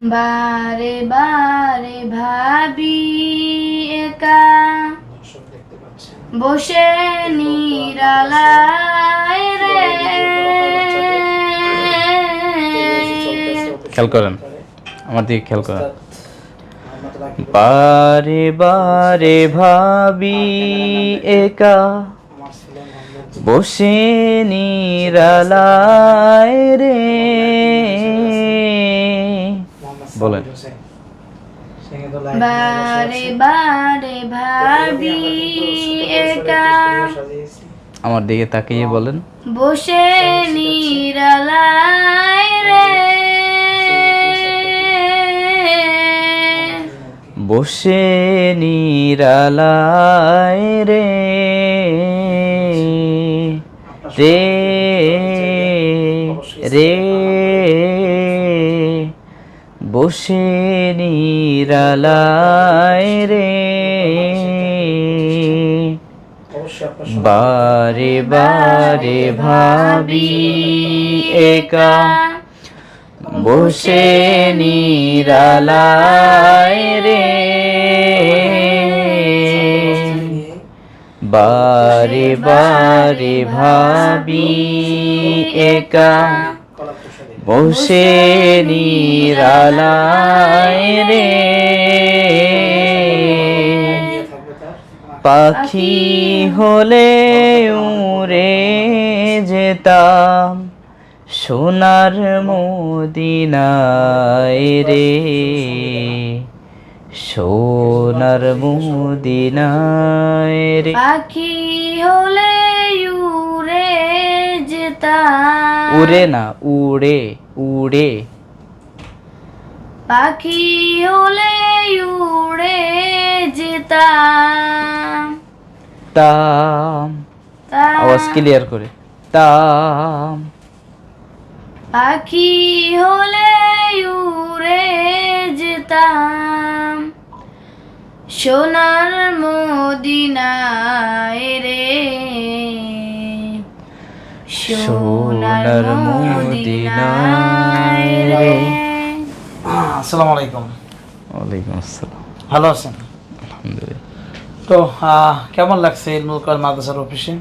বারে বারে ভাবি একা বসে নিরালায় রে। খেয়াল করেন, আমার দিকে খেয়াল করেন। বারে বারে ভাবি একা বসে নিরালায় রে। বলেন। বারে বারে ভাবি একা আমার দিকে তাকিয়ে বলেন। বসে নিরালায় রে। বসে নিরালায় রে রে রে বসে নিরালায় রে। বারে বারে ভাবি একা বসে নিরালায় রে। বারে বারে ভাবি একা বসে নিরালায় রে। পাখি হলে উড়ে যেতাম সোনার মদিনায় রে। সোনার মদিনায় রে। পাখি হলে উড়ে যেতাম। উড়ে না, উড়ে উড়ে। পাখি হলে উড়ে যেতাম। তাম, আওয়াজ ক্লিয়ার করে। তাম। পাখি হলে উড়ে যেতাম সোনার মদিনায় রে। সোনার মদিনায় রে। আসসালামু আলাইকুম। ওয়ালাইকুম আসসালাম। ভালো আছেন? আলহামদুলিল্লাহ। তো কেমন লাগছে ইলমুল কোরআন মাদ্রাসার অফিসে?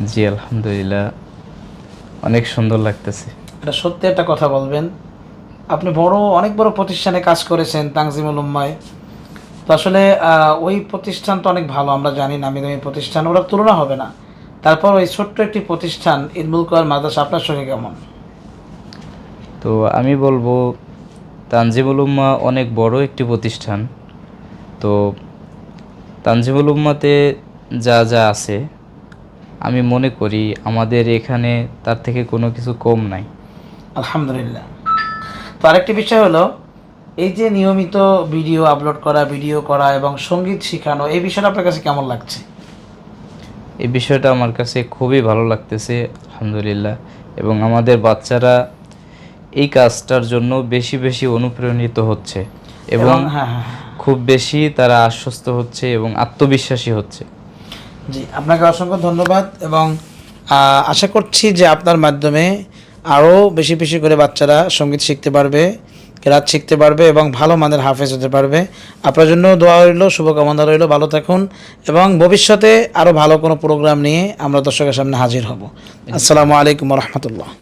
জি আলহামদুলিল্লাহ, অনেক সুন্দর লাগতেছে। এটা সত্যি একটা কথা বলবেন, আপনি অনেক বড় প্রতিষ্ঠানে কাজ করেছেন তানজিমুল উম্মায়। তো আসলে ওই প্রতিষ্ঠান তো অনেক ভালো, আমরা জানি নামি দামি প্রতিষ্ঠান, ওরা তুলনা হবে না। তারপর ওই ছোট্ট একটি প্রতিষ্ঠান ইলমুল কোরআন মাদ্রাসা আপনার সঙ্গে কেমন? তো আমি বলবো তানজিমুল উম্মাহ অনেক বড় একটি প্রতিষ্ঠান। তো তানজিমুল উম্মাহতে যা যা আছে আমি মনে করি আমাদের এখানে তার থেকে কোনো কিছু কম নাই। আলহামদুলিল্লাহ। তো আরেকটি বিষয় হলো, এই যে নিয়মিত ভিডিও আপলোড করা, ভিডিও করা এবং সঙ্গীত শেখানো, এই বিষয়টা আপনার কাছে কেমন লাগছে? এই বিষয়টা আমার কাছে খুবই ভালো লাগতেছে আলহামদুলিল্লাহ। এবং আমাদের বাচ্চারা এই কাজটার জন্য বেশি বেশি অনুপ্রাণিত হচ্ছে এবং খুব বেশি তারা আশ্বস্ত হচ্ছে এবং আত্মবিশ্বাসী হচ্ছে। জি, আপনাকে অসংখ্য ধন্যবাদ এবং আশা করছি যে আপনার মাধ্যমে আরও বেশি বেশি করে বাচ্চারা সঙ্গীত শিখতে পারবে, কেরাত শিখতে পারবে এবং ভালো মানের হাফেজ হতে পারবে। আপনার জন্য দোয়া রইল, শুভকামনা রইল, ভালো থাকুন এবং ভবিষ্যতে আরও ভালো কোনো প্রোগ্রাম নিয়ে আমরা দর্শকের সামনে হাজির হব। আসসালামু আলাইকুম ওয়া রাহমাতুল্লাহ।